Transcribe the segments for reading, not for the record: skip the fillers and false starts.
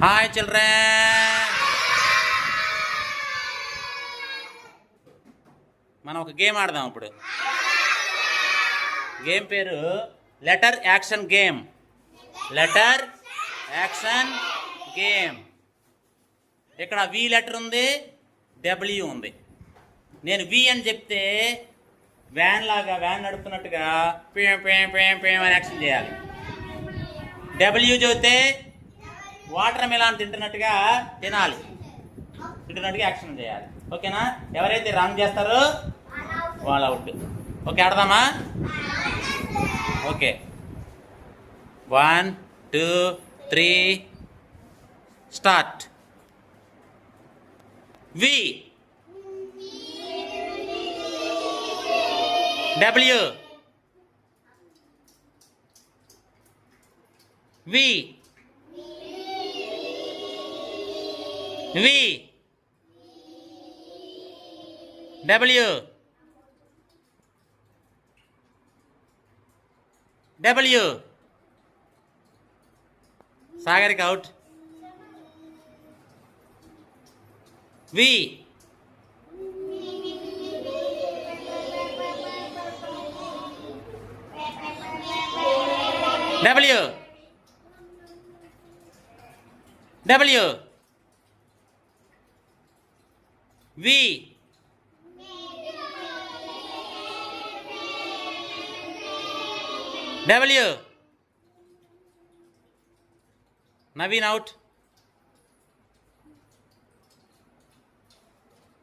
Hi children. మనం ఒక game ఆడదాం ఇప్పుడు. గేమ్ పేరు letter action game. Letter action game. ఇక్కడ వి లెటర్ ఉంది, డబ్ల్యూ ఉంది. నేను వి అని చెప్తే వ్యాన్ లాగా, వ్యాన్ నడుపుతున్నట్టుగా పేం పేం పేం పేం అని యాక్షన్ చేయాలి. డబ్ల్యూ చెబితే వాటర్ మిలాన్ తింటున్నట్టుగా తింటున్నట్టుగా యాక్షన్ చేయాలి. ఓకేనా? ఎవరైతే రాంగ్ చేస్తారో వాళ్ళు అవుట్. ఓకే, ఆడదామా? Okay, 1 2 3 start. V W V V W W. సాగర్కి out. V W W V W. Naveen out.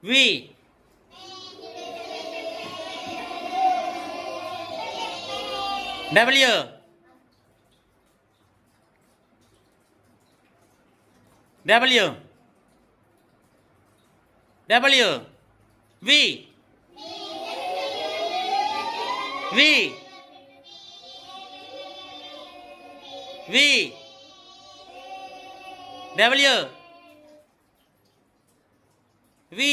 V W W W V V V W V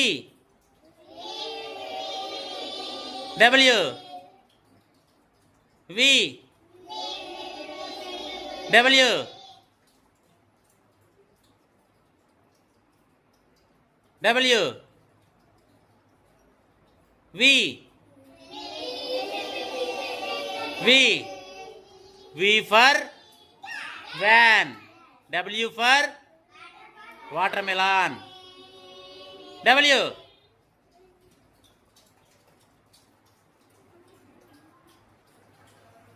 W V W W V V V for van. W for watermelon. W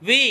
we